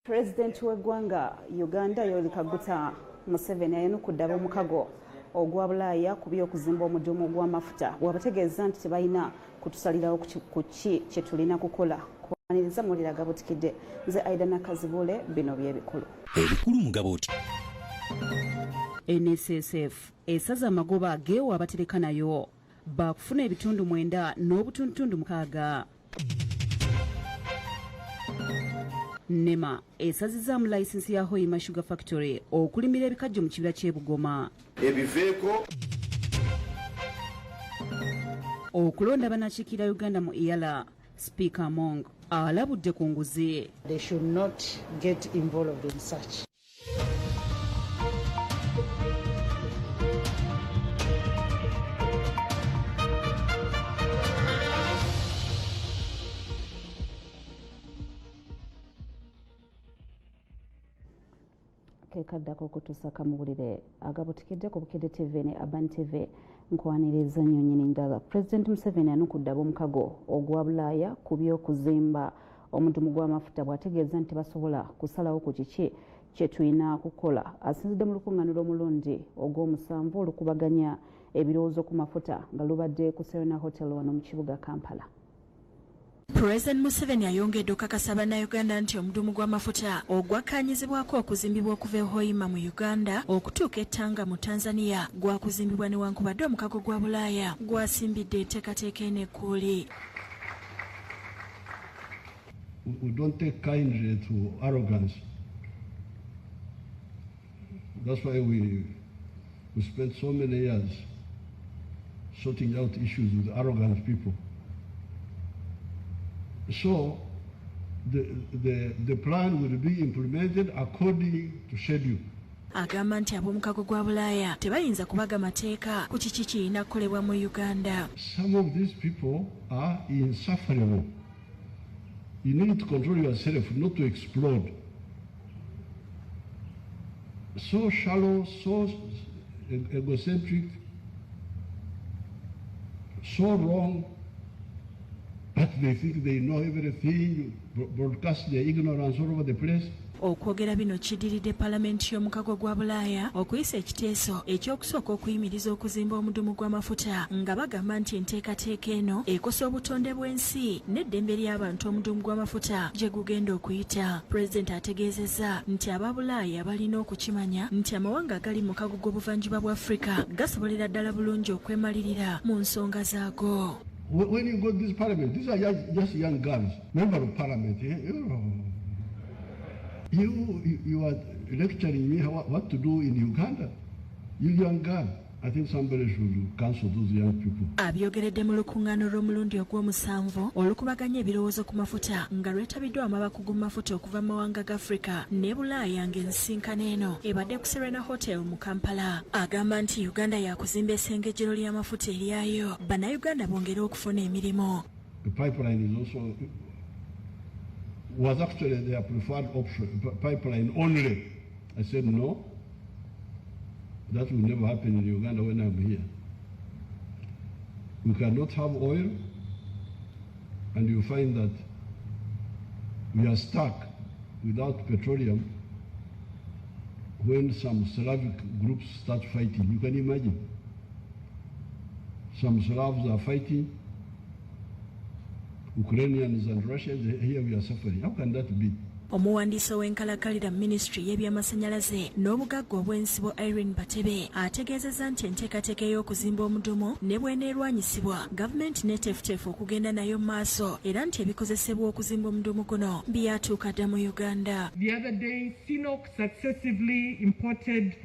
President w'eggwanga Uganda Yoweri Kaguta Museveni ayanukudde ab'omukago ogwa Bulaaya ku by'okuzimba omudumu ogw'amafuta bw'abategeeza nti tebalina kutusalirawo ku ki kye tulina kukola. Kuwaniriza mulira Agabuutikidde nze Aidah Nakkazzi bino by'ebikulu. Ebikulu mu Gabuuti. NSSF esaza amagoba ageewa abatereka nayo baakufuna ebitundu 9 n'obutundutundu 6. Nema esazizaamu layisinsi ya Hoima Sugar Factory okulimira ebikajjo mu kibira ky'e Bugoma. Ebiveeko okulonda banakiikirira Uganda mu Iyala. Speaker Among alabudde ku nguzi. They should not get involved in such. Kekaddako okutusaka amawulire Agabuutikidde ku Bukedde TV ne Urban TV nkwaniriza nnyo nnyini ndala. President Museveni anukudde ab'omukago ogwa Bulaaya ku by'okuzimba omudumu gw'amafuta bw'ategeeza nti basobola kusalawo ku kiki kye tulina kukola. Asinzidde mu lukungaaniro omulundi ogw'omusanvu olukubaganya ebirowoozo ku mafuta nga lubadde ku Serena Hotel wano mu kibuga Kampala. President Museveni ayongedde okukakasa bannayuganda nti omudumu gw'amafuta ogwakkaanyizibwako okuzimbibwa okuva e Hoima mu Uganda okutuuka e Tanga mu Tanzania gwakuzimbibwa newankubadde omukago gwa Bulaaya gwasimbidde enteekateeka enekkuuli. We don't take kindly to arrogance. That's why we spent so many years sorting out issues with arrogant people. So the plan will be implemented according to schedule. Agamba nti ab'omukago gwa Bulaaya tebayinza kubaga mateeka ku kiki kirina kukolebwa mu Uganda. Some of these people are insufferable. You need to control yourself not to explode. So shallow, so egocentric, so wrong. But they think they know everything, broadcast their ignorance all over the place. Okwogera bino kiddiridde Paalamenti y'omukago gwa Bulaaya okuyisa ekiteeso eky'okusooka okuyimiriza okuzimba omudumu gw'amafuta nga bagamba nti enteekateeka eno ekosa obutonde bw'ensi n'eddembe ly'abantu omudumu gw'amafuta gye gugenda okuyita. Pulezidenti ategeezezza nti aba Bulaaya balina okukimanya nti amawanga agali mu kago g'obuvanjuba bwa Afrika gasobolera ddala bulungi okwemalirira mu nsonga zaago. When you go to this parliament, these are just young girls, member of parliament. You are lecturing me what to do in Uganda. You young girl. I think somebody should cancel those young people. Abyogeredde mu lukungaano lw'omulundi ogw'omusanvu olukubaganya ebirowoozo ku mafuta nga lwetabiddwa amabakugu mu mafuta okuva mu mawanga ga Afrika ne Bulaaya ng'ensinkano eno ebadde ku Serena Hotel mu Kampala. Agamba nti Uganda yakuzimba essengejjero ly'amafuta eryayo bannayuganda bongere okufuna emirimu. The pipeline is also was actually their preferred option, pipeline only. I said no. That will never happen in Uganda when I'm here. We cannot have oil, and you find that we are stuck without petroleum when some Slavic groups start fighting. You can imagine. Some Slavs are fighting, Ukrainians and Russians, here we are suffering. How can that be? Omuwandiisi w'enkalakalira minisitule y'ebyamasannyalaze n'obugagga obw'ensibo Irene Batebe ategeezezza nti enteekateeka y'okuzimba omudumu ne bw'eneerwanyisibwa gavumenti n'eteefuteefu okugenda nayo maaso era nti ebikozesebwa okuzimba omudumu guno byatuuka dda mu Uganda. The other day, CNOC successively imported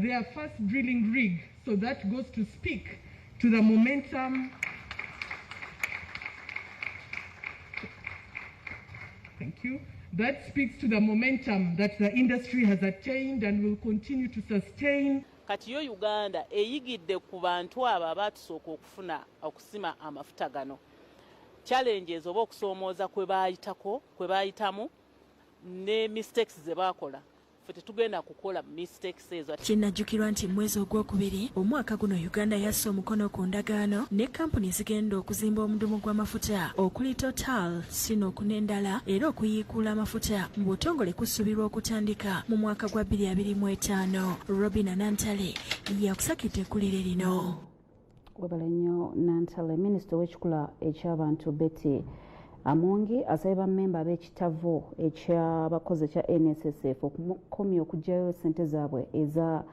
their first drilling rig, so that goes to speak to the momentum. Thank you. That speaks to the momentum that the industry has attained and will continue to sustain. Kati yo Uganda eyigidde ku bantu abo abatusooka okufuna okusima amafuta gano. Challenges oba okusoomooza kwe baayitamu ne mistakes ze baakola ffe tetugenda kukola mistakes ezo. Kinnajjukirwa nti mwezi ogwokubiri omwaka guno Uganda yasse omukono ku ndagaano ne kampuni zigenda okuzimba omudumu gw'amafuta okuli Total, Sinok n'endala era okuyiikula amafuta mu butongole kusuubirwa okutandika mu mwaka gwa 2025. Robina Nantale yakusakidde ekkulire lino. Webale nnyo Nantale. Minisita w'ekikula eky'abantu Betty Amongi asabye bammemba b'ekitavo eky'abakozi ekya NSSF okukomya okuggyayo ssente zaabwe eza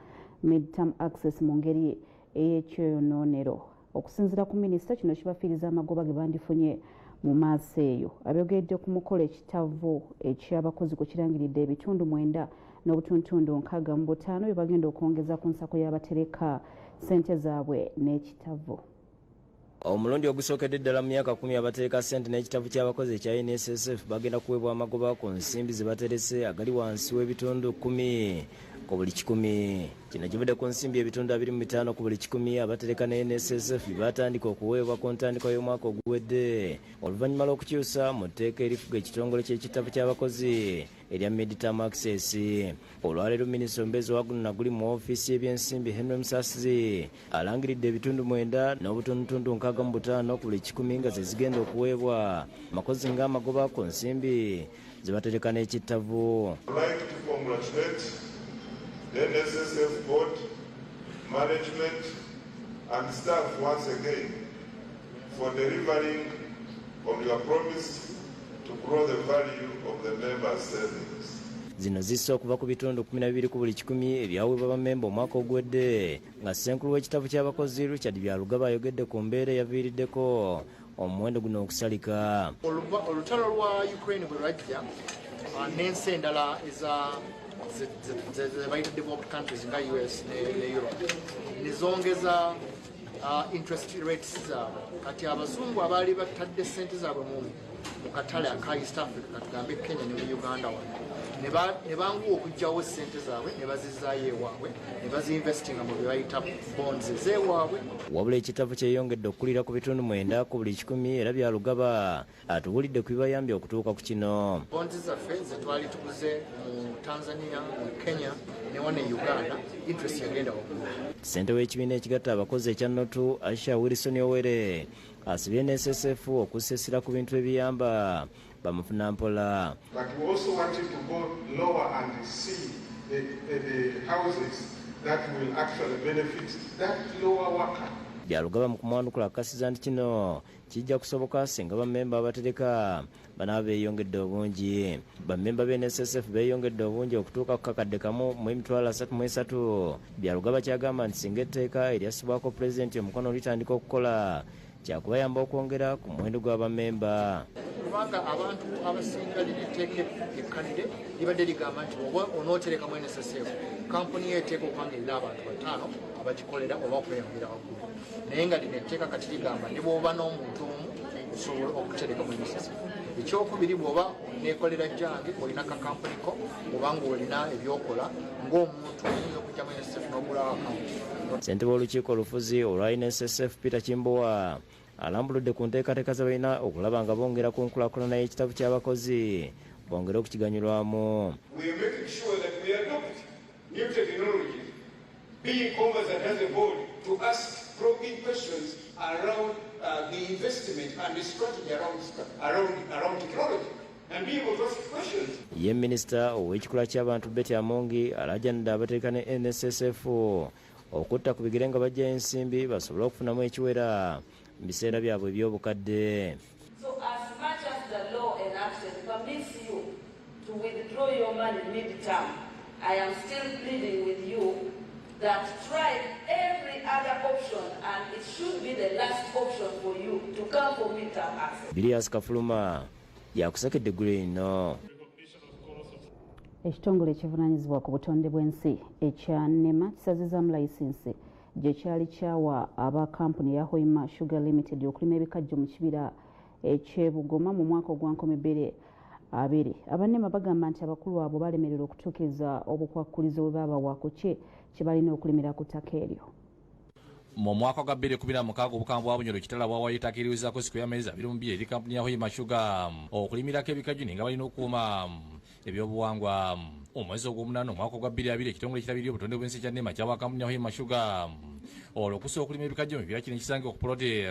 mid-term access mu ngeri ey'ekyonoonero. Okusinziira ku minisita, kino kibafiiriza amagoba ge bandifunye mu maaso eyo. Abyogedde ku mukolo ekitavo eky'abakozi kwe kirangiridde ebitundu 9 n'obutuntundu 65 bye bagenda okwongeza ku nsako y'abatereka ssente zaabwe n'ekitavo. Omulundi ogusookedde ddala mu myaka 10 abatereka ssente n'ekitabo ky'abakozi ekya NSSF bagenda kuweebwa amagoba ku nsimbi ze baterese agali wansi w'ebitundu 10 ku buli 100. Kino kivudde ku nsimbi ebitundu 25 ku buli 100 abatereka ne NSSF batandika okuweebwa ku ntandikwa y'omwaka oguwedde oluvannyuma lw'okukyusa mu tteeka erifuga ekitongole ky'ekitabo ky'abakozi erya mid-term access. Olwaleero minisita omubeezi wa guno naguli mu ofiisi y'ebyensimbi Henry Musasizi alangiridde ebitundu 9 n'obutundutundu 65 ku buli 100 nga ze zigenda okuweebwa amakozi ng'amagoba ku nsimbi ze batereka n'ekitavo. The NSSF board, management and staff once again for delivering on your promise to grow the value of the members' savings. Zino zisse okuva ku bitundu 12 ku buli 10 ebyaweebwa bammemba omwaka ogwedde nga ssenkulu w'ekitabo ky'abakozi Richard Byalugaba ayogedde ku mbeera eyaviiriddeko omuwendo guno okusalika. Olutalo lwa Ukraine bwe lwajja n'ensi endala the developed countries in the US and Europe nizongeza interest rates zaabwe. Kati abazungu abaali batadde ssente zaabwe mu katale aka East Africa katugambe Kenya ne mu Uganda ne banguwa okuggyawo ssente zaabwe ne bazizaayo ewaabwe ne bazinvestinga mu bye bayita bonds ez'ewaabwe. Wabula ekitabo kyeyongedde okukulira ku bitundu 9 ku buli 10 era Byalugaba atubuulidde ku bibayambye okutuuka ku kino. Bonds zaffe ze twali tuguze mu Tanzania, mu Kenya ne wano Uganda interest yagenda waggulu. Ssente w'ekibiina ekigatta abakozi ekya Notu Aisha Wilson Owere asibye NSSF okussesera ku bintu ebiyamba bamufuna mpola. But we also wanted to go lower and see the houses that will actually benefit that lower worker. Byalugaba mu kumwanukula akasiza nti kino kijja kusoboka singa bammemba abatereka banaaba beeyongedde obungi. Bammemba b'NSSF beeyongedde obungi okutuuka ku kakadde kamu mu 33. Byalugaba kyagamba nti singa etteeka eryasibwako pulezidenti omukono litandika okukola kyakubayamba okwongera ku muwendo gw'abammemba. Kubanga abantu abasinga lineteeka ekkadde libadde ligamba nti oba onooterekamu NSSF kampuni yeeteeka okubanga erina abantu 5 abagikolera oba okweyongera waggulu. Naye nga lineteeka kati ligamba ne bw'oba n'omuntu omu osobola okuterekamu NSSF. Ekyokubiri bw'oba neekolera jjange olina kakampuniko obanga olina ebyokola ng'omuntu oyinza okugyamu NSSF n'ogulawo akawunti. Ssentebe w'olukiiko olufuzi olwa NSSF Peter Kimbowa alambuludde ku nteekateeka ze balina okulaba nga bongera ku nkulaakulana y'ekitabo ky'abakozi bongere okukiganyulwamu. We are making sure that we adopt new technologies, being Commerce and as a board, to ask probing questions around the investment and the strategy around technology. Ye minisita ow'ekikula ky'abantu Betty Amongi alajjanidde abatereka ne NSSF okutta ku bigere nga bajja ensimbi basobole okufunamu ekiwera mu biseera byabwe eby'obukadde. So as much as the law enacts permits you to withdraw your money mid-term, I am still pleading with you that try every other option and it should be the last option for you to come for mid-term access. Bilias Kafuluma yakusakedde eggulu lino. Ekitongole ekivunaanyizibwa ku butonde bw'ensi ekya NEMA kisazizaamu layisinsi gye kyali kyawa aba kampuni ya Hoima Sugar Limited okulima ebikajjo mu kibira eky'Ebugoma mu mwaka ogw'Nkomebbere 2. Aba-NEMA bagamba nti abakulu abo balemererwa okutuukiriza obukwakkulizo bwe baabawa ku kye balina okulimira ku ttaka eryo. mu mwaka gwa 2016 obukambwe bwa Bunyoro kitala bwawayitakirizako siku y'amezi 2 eri kampuni ya Hoima Sugar okulimirako ebikajuni nga balina okuuma ebyobuwangwa. Omwezi ogw'omunana omwaka gwa 2020 ekitongole ekirabirira obutonde bw'ensi kya NEMA ky'aba kampuni ya Hoima Sugar olukusa okulima ebikajjo mu bibira kino ekisangibwa ku puloti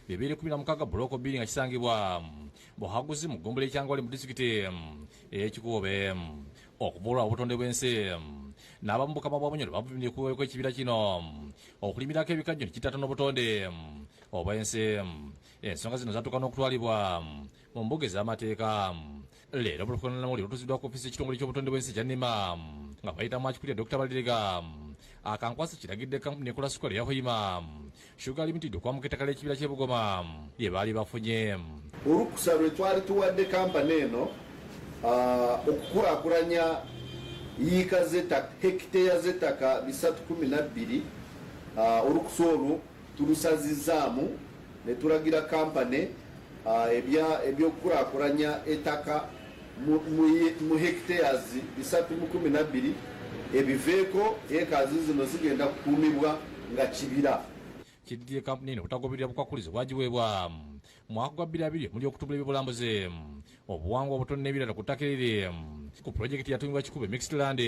2016 buloko 2 nga kisangibwa Buhaguzi mu ggombolola ekyangwale mu disitulikiti ey'Ekikuube. Okuva obutonde bw'ensi n'abamu bukama bwa Bunyoro bavumye okuweeko ekibira kino okulimirako ebikajjo nekitata n'obutonde obw'ensi. Ensonga zino zatuuka n'okutwalibwa mu mbuga ez'amateeka. Leero bulufunanamu lutuuziddwa ku ofisi y'ekitongole ky'obutonde bw'ensi kya NEMA nga bayitamu akikulira Dr. Balirega akankwasa kiragidde kampuni ekola sukali ya Hoima Sugar Limited okwamuka ettaka ly'ekibira ky'e Bugoma lye baali bafunye. Olukusa lwe twali tuwadde kampani eno okukulaakulanya yiika z'ettaka hekiteya z'ettaka 312 olukusa olwo tulusazizaamu ne tulagira kampani ebyokukulaakulanya ettaka mu hekiteyas 312 ebiveeko ekazi zino zigenda kukuumibwa nga kibira. Kiddire kampuni eno obutagoberera bukwakulizo bwagiweebwa mwaka gwa 2020 muli okutumbula ebyobulambuzi obuwangwa obutono n'ebirala ku ttaka eriri ku pulojekiti yatuumibwa Kikube Mixed Land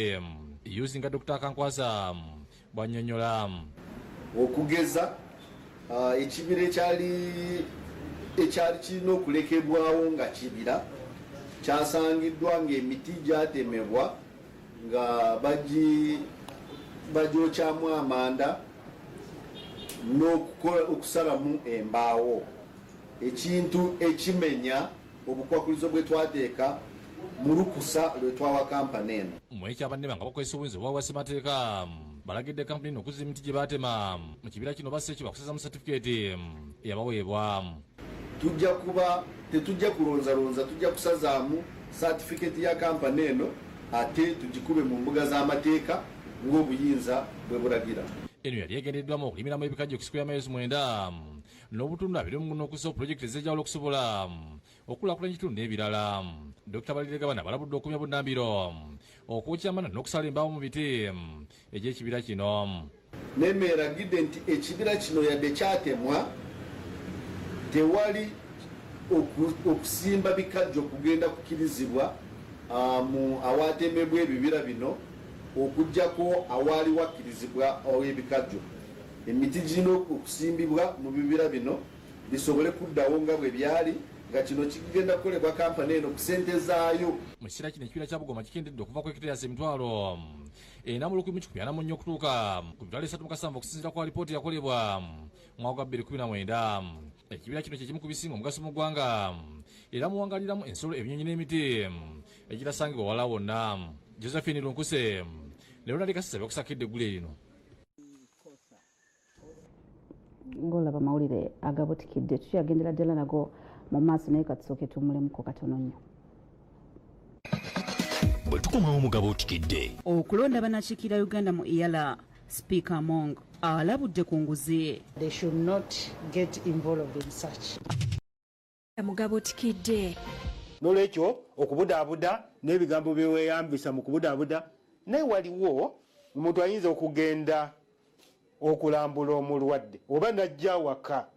using Dr. Kankwasa bwannyonnyola okugeza ekibira ekyali kirina okulekebwawo nga kibira kyasangiddwa ng'emiti gyatemebwa nga bagyokyamu amanda n'okusalamu embaawo, ekintu ekimenya obukwakulizo bwe twateeka mu lukusa lwe twawa kampani eno. Mwekyabanne nga bakozesa obuyinza obwa ssemateeka balagidde kampuni eno okuzza emiti gye baatema mu kibira kino basse ekyo bakuseza mu satifikeeti eyabaweebwa. Tetujja kulonzalonza, tujja kusazaamu satifikeeti ya kampani eno ate tugikube mu mbuga z'amateeka ng'obuyinza bwe bulagira. Eno yali egendeddwamu okulimiramu ebikajjo ku siku y'amezi 9 n'obutundu 20 n'okussa pulojekiti ez'enjawulo okusobola okulaakulanya ekitundu n'ebirala. Dr. Balirega bana balabudde okumya bunnambiro okwokyamana n'okusala embaawo mu biti egy'ekibira kino. NEMA eragidde nti ekibira kino yadde kyatemwa tewali okusimba bikajjo kugenda kukirizibwa mu awaatemebwa ebibira bino okujjako awaali wakkirizibwa ebikajjo. Emiti girina okusimbibwa mu bibira bino bisobole kuddawo nga bwe byali nga kino kigenda kukolebwa kampani eno ku ssente zaayo. Mu kiseera kino ekibira kya Bugoma kikendedde okuva ku hekiteyasi emitwalo 414 okutuuka ku mitwalo 370 okusinziira ku alipooti yakolebwa mwaka gwa 2019. Ekibira kino kye kimu ku bisinga omugaso mu ggwanga era muwangaliramu ensolo, ebinyonyi n'emiti egitasangibwa wala wonna. Josephine Lunkuse leero nali kasasabye okusakidde eggulu lino. Ng'olaba amawulire agabuutikidde tukyagendera ddala nago mu maaso naye katusooke tuwummulemuko katono nnyo. Bwe tukomawo mu Gabuutikidde. Okulonda bannakiikirira Uganda mu EALA, Speaker Among alabudde ku nguzi. They should not get involved in such. Mu Gabuutikidde. N'olwekyo okubudaabuda n'ebigambo byeweeyambisa mu kubudaabuda naye waliwo omuntu ayinza okugenda okulambula omulwadde oba najja waka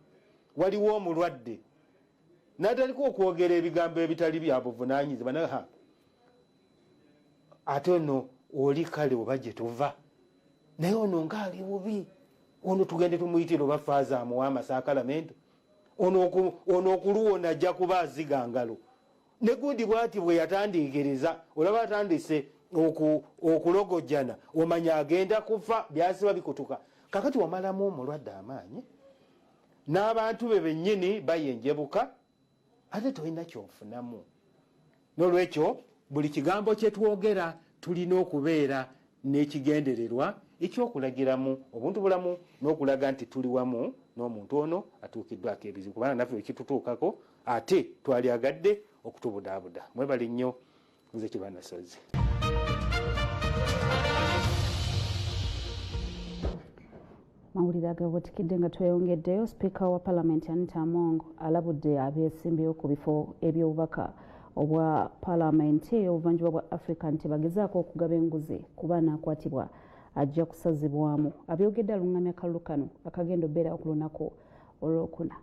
waliwo omulwadde n'ataliko okwogera ebigambo ebitali bya buvunaanyizibwa naha ate ono oli kale oba gye tuva naye ono ngaali bubi ono tugende tumuyitire oba faaza amuwa amasakalamento ono okuluwona ajja kuba aziga ngalo ne gundi bw'ati bwe yatandiikiriza olaba atandise okulogojjana omanya agenda kufa byasiba bikutuka. Kakati wamalamu omulwadde amaanyi n'abantu be bennyini bayenjebuka ate tolina kyofunamu. N'olwekyo buli kigambo kye twogera tulina okubeera n'ekigendererwa ekyokulagiramu obuntu bulamu n'okulaga nti tuli wamu n'omuntu ono atuukiddwako ebizibu kubanga naffe ekitutuukako ate twalyagadde okutubudaabuda. Mwebali nnyo, nze Kibanasozi. Mawulire agabuutikidde nga tweyongeddeyo. Sipiika wa Paalamenti Anita Among alabudde abeesimbyewo ku bifo eby'obubaka obwa Paalamenti ey'obuvanjuba bwa Africa nti bagezaako okugaba enguzi ku baana akwatibwa ajja kusazibwamu. Abyogedde alungamya kalulu kano akagenda obeerawo ku lunaku olwokuna.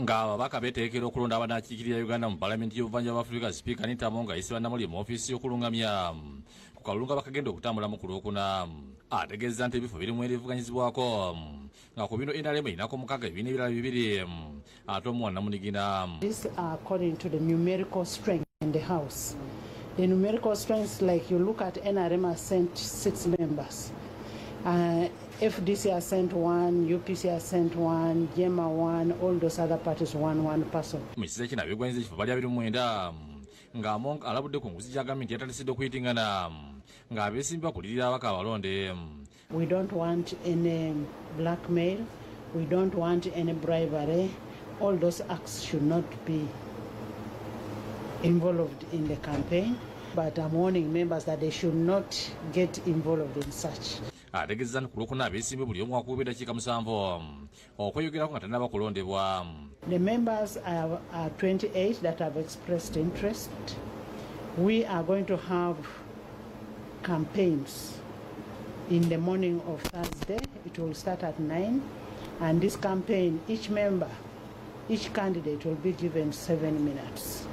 Ng'ababaka beeteekera okulonda abanaakiikirira Uganda mu Paalamenti y'Obuvanjuba bwa Afrika Sipiika Tiimu nga ayisibwa Namuli mu ofiisi y'okulungamya ku kalulu nga bakagenda okutambulamu ku lwokuna. Ategeeza nti ebifo birimu ebivuganyizibwako nga ku bino NRM erinaako 6 ebibiina ebirala 2 ate omuwana Namunigina. This are according to the numerical strength in the House. The numerical strength, like you look at NRM has sent 6 members. FDC has sent 1, UPC has sent 1, JEMA 1, all those other parties 1 person. Mu kiseera kino abeegwanyiza ekifo bali 29 ng'Among alabudde ku nguzi gya gavumenti yatandise okuyitingana ng'abeesimbi bakulirira abaka abalonde. We don't want any blackmail, we don't want any bribery. All those acts should not be involved in the campaign, but I'm warning members that they should not get involved in such. Ategeeza nti ku lwokuna abeesimbi buli omu akuba eddakiika 7 okweyogerako nga tannaba kulondebwa. The members are 28 that have expressed interest. We are going to have campaigns in the morning of Thursday. It will start at 9, and this campaign, each member, each candidate will be given 7 minutes.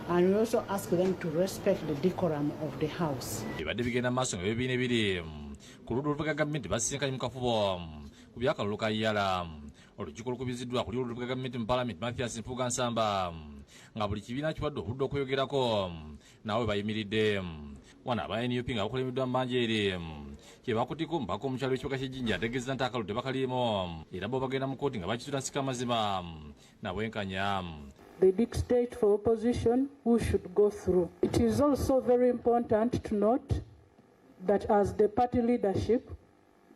And we also ask them to respect the decorum of the House. Ebadde bigenda maaso nga ebibiina ebiri ku ludda oluvuganya gavumenti basisinkanye mu kafubo ku byakalulu ka Yala. Olukiiko olukubiziddwa ku oluvuganya gavumenti mu Paalamenti Mathias Mpuuga Nsamba nga buli kibiina kiwadde obudde okweyogerako naawe bayimiridde. Wano aba NUP nga bakulembedwa mu Manjeeri kye bakutiko omubaka omukyalo w'ekibuga ky'Ejjinja ategeeza nti akalulu tebakaliimu era bo bagenda mu kkooti nga bakisuula nsika mazima na bwenkanya. They dictate for opposition who should go through. It is also very important to note that as the party leadership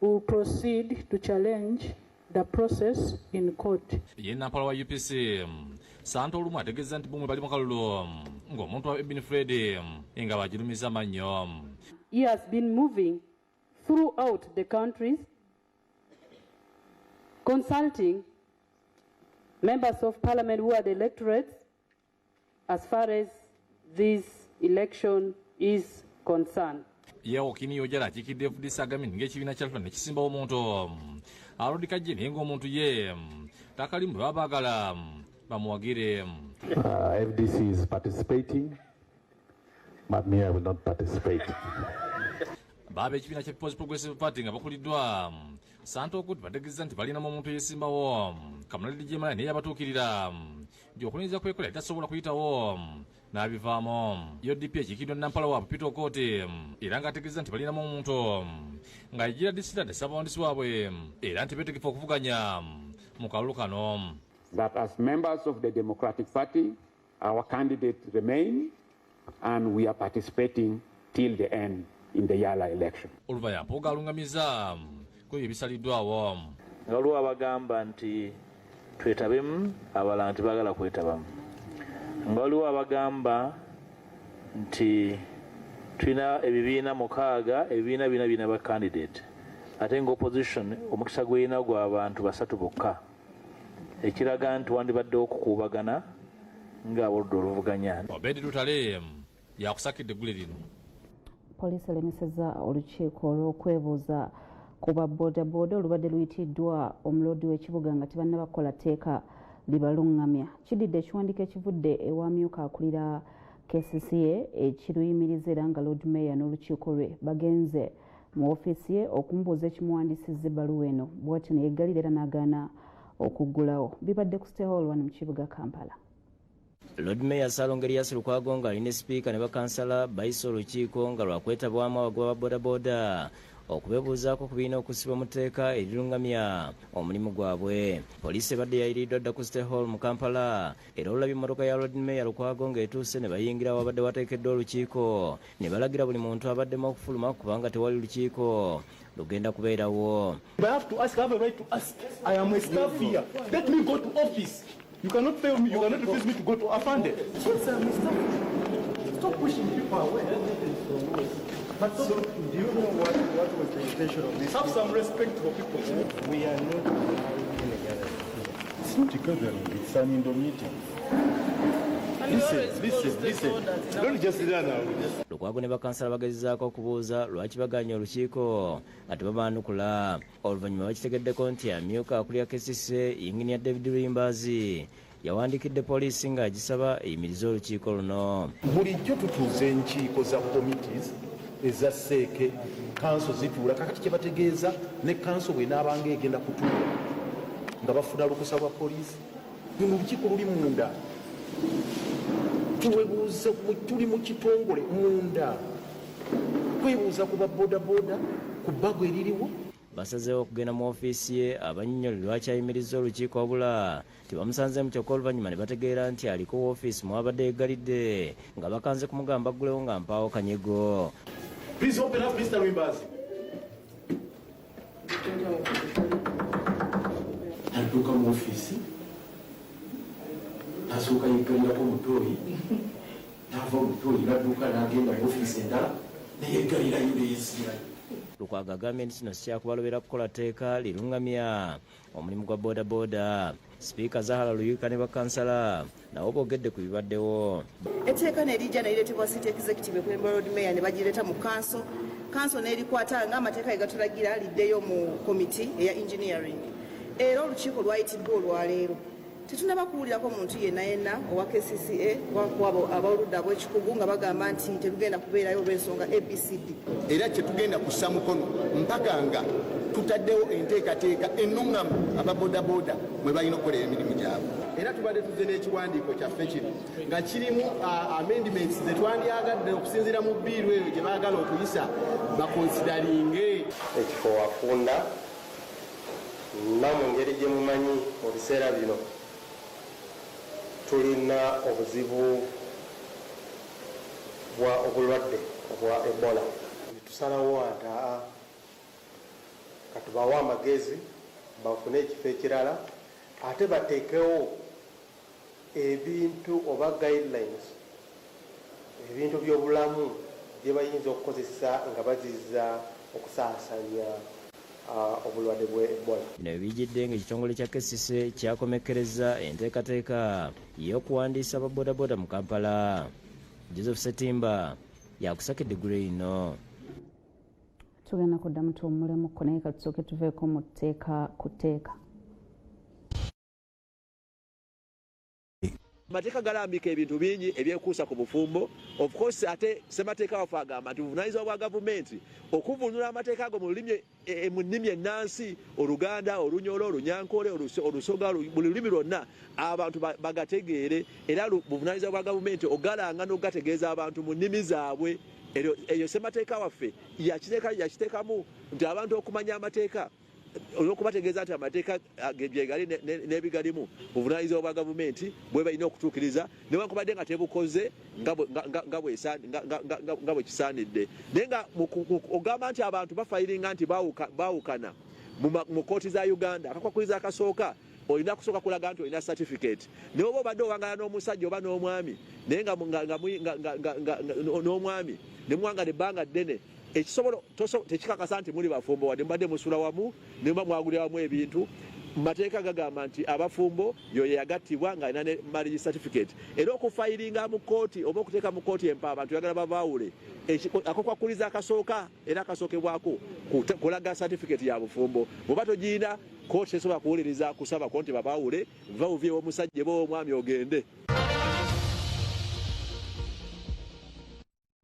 will proceed to challenge the process in court. Ye nampala wa UPC Santo olumu ategeeza nti bumwe bali mu kalulu ng'omuntu wa Ebin Fred nga bagirumiza amannyo. He has been moving throughout the country consulting members of parliament who are the electorates as far as this election is concerned. Yewo Kiniyo jala akikidde FDC agambye ng'ekibiina kya Alpha ne kisimbawo omuntu alondika gye naye ng'omuntu ye takalimu bwe baba baagala bamuwagire. FDC is participating, but me, I will not participate. Baba ekibiina kya People's Progressive Party nga bakuliddwa Santo okuti bategeeza nti balinamu omuntu yeesimbawo Kamalidde Jemala naye yabatuukirira nti okulinza kwekola tasobola kuyitawo n'abivaamu. UDP ekikiddwa Nampala waabwe Peter Okote era ng'ategeeza nti balinamu omuntu ng'ayigira disitadde ssaabawandiisi waabwe era nti beetegefu okuvuganya mu kalulu kano. That as members of the Democratic Party, our candidate remain and we are participating till the end in the Yala election. Oluvaya Mpuuga alungamiza kwe ebisaliddwawo. Nga waliwo abagamba nti twetabemu abalala nti baagala kwetabamu. Nga waliwo abagamba nti tulina ebibiina 6 ebibiina bina ba candidate ate nga opposition omukisa gw'erina gwa abantu 3 bokka ekiraga nti wandibaddewo okukuubagana ng'aboludde oluvuganya. Obedi Lutale yakusakidde eggule lino. Poliisi eremesezza olukiiko olw'okwebuuza ku baboodabooda olubadde luyitiddwa omuloodi w'ekibuga nga tebannabakola tteeka libalungamya. Kididde ekiwandiiko ekivudde ewamyuka akulira KCCA ekiruyimiriza era nga Lord Mayor n'olukiiko lwe bagenze mu ofiisi ye okumubuuza ekimuwandiisizza ebbaluwa eno bw'atyo ne yeggalira era n'agaana okuggulawo. Bibadde ku State Hall wano mu kibuga Kampala. Lord Mayor Salongerias Lukwago nga alina sipiika ne bakansala bayise olukiiko nga lwakwetabwamu abagwa ba bodaboda okubebuuzaako ku biina okusibwa mu tteeka erirungamya omulimu gwabwe. Poliisi ebadde yayiriddwa dda ku State Hall mu Kampala era olulabye emmotoka ya Lord Mayor Lukwago ng'etuuse ne bayingira wabadde wateekeddwa olukiiko ne balagira buli muntu abaddemu okufuluma kubanga tewali lukiiko lugenda kubeerawo. I have a right to ask. I am a staff here. Let me go to office. You cannot fail me. You cannot refuse me to go to Afande. Yes, I am a staff. Stop pushing people away. But so, do you know what was the intention of this? Have some respect for people. We are not in a gathering. It's not a gathering. It's an indoor meeting. Listen. Don't just sit down now. Lukwago ne bakansala bagezezaako okubuuza lwaki baganya olukiiko nga tebabaanukula. Oluvannyuma bakitegeddeko nti amyuka akulira KCCA Yinginiya David Lulimbazi yawandiikidde poliisi ng'agisaba eyimirize olukiiko luno. Bulijjo tutuuza enkiiko za committees eza seeke kanso zituula kakati kye bategeeza ne kanso bw'enaabanga egenda kutuula nga bafuna lukusa lwa poliisi. Luno olukiiko luli munda. Twebuuze tuli mu kitongole munda. Twebuuza ku babodaboda ku bbago eririwo. Basazeewo okugenda mu ofiisi ye abannyonnyola lwaki ayimiriza olukiiko wabula tebamusanze mu kyokka oluvannyuma ne bategeera nti aliko woofiisi mwabadde yegalidde nga bakanze kumugamba aggulewo nga mpaawo kanyego. Please open up, Mr. Lulimbazi. Adduka mu ofiisi asooka yeggalirako mutooyi n'ava omutooyi n'adduka n'agenda mu ofiisi endala neyeggalirayo neyesiirayo. Lukwago agambye nti kino sikyakubalobera kukola tteeka lirungamya omulimu gwa bodaboda. Sipiika Zahara Luyika ne bakansala nabo boogedde ku bibaddewo. Etteeka nerijja nerireetebwa City Executive Kwemba Road Mayor ne bagireeta mu kanso. Kanso n'erikwata ng'amateeka egatulagira liddeyo mu komiti eya engineering. Era olukiiko lwayitiddwa olwaleero. Tetunaba kuwulirako muntu yenna owa KCCA wakwabo ab'oludda bw'ekikugu nga bagamba nti tetugenda kubeerayo olw'ensonga ABCD. Era kyetugenda kussa mukono mpaka nga tutaddewo enteekateeka ennungamu ababodaboda mwe balina okukolera emirimu gyabwe. Era tubadde tuzze n'ekiwandiiko kyaffe kino nga kirimu amendments ze twandyagadde okusinziira mu bbiiru eyo gye baagala okuyisa bakonsidaringe. Ekifo wafunda mu ngeri gye mumanyi mu biseera bino tulina obuzibu bwa obulwadde obwa Ebola. Tusalawo ata katubawo amagezi bafune ekifo ekirala ate bateekewo ebintu oba guidelines ebintu by'obulamu bye bayinza okukozesa nga baziza okusaasanya obulwadde bwe Ebola. Bino bijjidde ng'ekitongole kya KCCA kyakomekkereza enteekateeka y'okuwandiisa ababodaboda mu Kampala. Joseph Setimba yakusakidde gule ino. Tugenda kuddamu tuwummulemu naye katusooke tuveeko mu tteeka ku tteeka. Amateeka galambika ebintu bingi ebyekuusa ku bufumbo. Of course ate ssemateeka waffe agamba nti buvunaanyizibwa bwa gavumenti okuvunula amateeka ago mu nnimi ennansi, Oluganda, Olunyolo, Olunyankole, Olusoga, buli lulimi lwonna abantu bagategeere, era buvunaanyizibwa bwa gavumenti ogalanga n'ogategeeza abantu mu nnimi zaabwe. Eyo ssemateeka waffe yakiteekamu nti abantu okumanya amateeka olw'okubategeeza nti amateeka byegali n'ebigalimu buvunaanyizibwa bwa gavumenti bwe balina okutuukiriza newankubadde nga tebukoze nga bwe kisaanidde. Naye nga ogamba nti abantu bafayiringa nti baawukana mu kooti za Uganda, akakwakuliza akasooka olina kusooka kulaga nti olina certificate. Naye oba obadde owangala n'omusajja oba n'omwami naye n'omwami ne muwangala ebbanga ddene, ekisobolo tekikakasa nti muli bafumbo wadde mbadde musula wamu ne mwagulira wamu ebintu. Mu mateeka gagamba nti abafumbo yoyo yagattibwa ng'alina ne marriage certificate. Era okufayiringa mu kooti oba okuteeka mu kooti empa abantu yagala babaawule ako kwakuliza akasooka era akasookebwako kulaga certificate ya bufumbo. Bw'oba togirina kooti tesobola kuwuliriza kusaba ko nti babaawule va buvyewo omusajja eba omwami ogende.